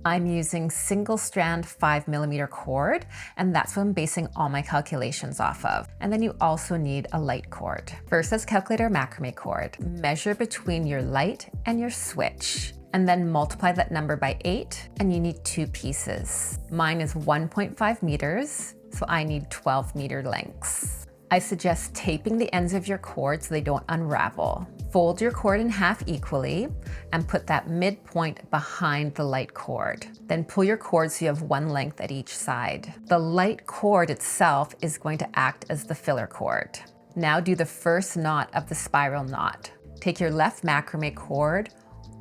I'm using single strand 5mm cord, and that's what I'm basing all my calculations off of. And then you also need a light cord. First, let's calculate our macrame cord. Measure between your light and your switch, and then multiply that number by 8, and you need 2 pieces. Mine is 1.5 meters, so I need 12-meter lengths. I suggest taping the ends of your cord so they don't unravel. Fold your cord in half equally and put that midpoint behind the light cord. Then pull your cord so you have one length at each side. The light cord itself is going to act as the filler cord. Now do the first knot of the spiral knot. Take your left macrame cord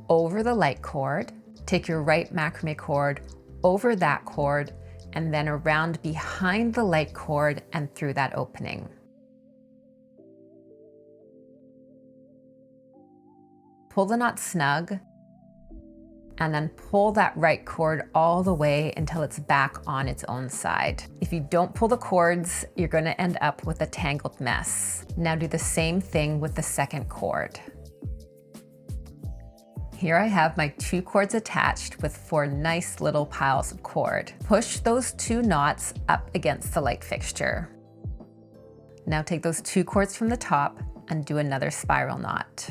over the light cord, take your right macrame cord over that cord, and then around behind the light cord and through that opening. Pull the knot snug, and then pull that right cord all the way until it's back on its own side. If you don't pull the cords, you're going to end up with a tangled mess. Now do the same thing with the second cord. Here I have my 2 cords attached with 4 nice little piles of cord. Push those 2 knots up against the light fixture. Now take those 2 cords from the top and do another spiral knot.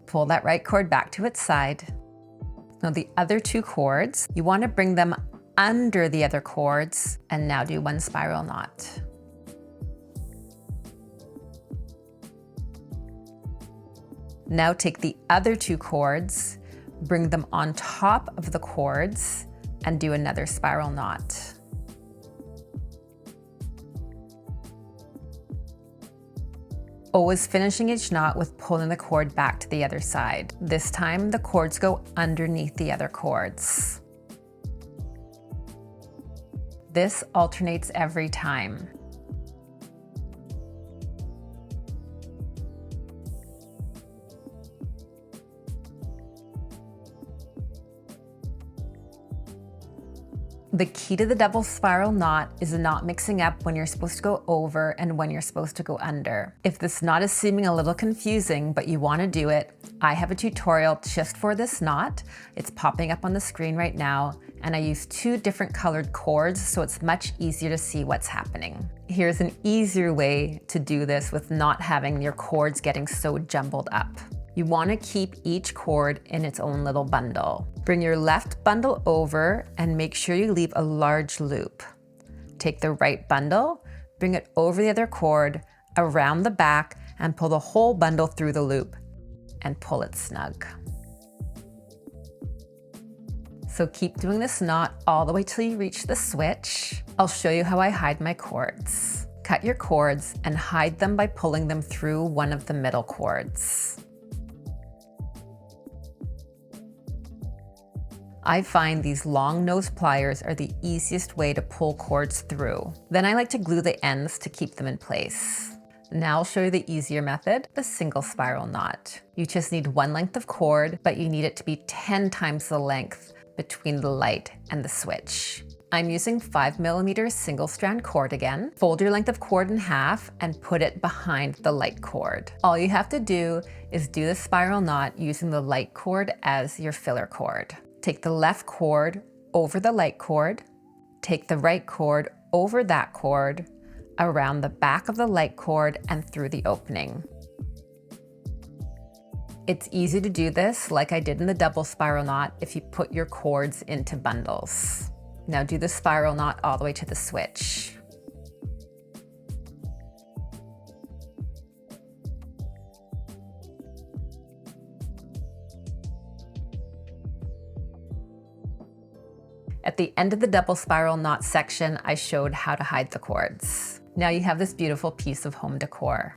Pull that right cord back to its side. Now the other 2 cords, you want to bring them under the other cords, and now do 1 spiral knot. Now take the other 2 cords, bring them on top of the cords, and do another spiral knot. Always finishing each knot with pulling the cord back to the other side. This time the cords go underneath the other cords. This alternates every time. The key to the double spiral knot is not mixing up when you're supposed to go over and when you're supposed to go under. If this knot is seeming a little confusing, but you want to do it, I have a tutorial just for this knot. It's popping up on the screen right now, and I use 2 different colored cords, so it's much easier to see what's happening. Here's an easier way to do this with not having your cords getting so jumbled up. You want to keep each cord in its own little bundle. Bring your left bundle over and make sure you leave a large loop. Take the right bundle, bring it over the other cord, around the back, and pull the whole bundle through the loop and pull it snug. So keep doing this knot all the way till you reach the switch. I'll show you how I hide my cords. Cut your cords and hide them by pulling them through one of the middle cords. I find these long nose pliers are the easiest way to pull cords through. Then I like to glue the ends to keep them in place. Now I'll show you the easier method, the single spiral knot. You just need 1 length of cord, but you need it to be 10 times the length between the light and the switch. I'm using 5mm single strand cord again. Fold your length of cord in half and put it behind the light cord. All you have to do is do the spiral knot using the light cord as your filler cord. Take the left cord over the light cord, take the right cord over that cord, around the back of the light cord and through the opening. It's easy to do this like I did in the double spiral knot if you put your cords into bundles. Now do the spiral knot all the way to the switch. At the end of the double spiral knot section, I showed how to hide the cords. Now you have this beautiful piece of home decor.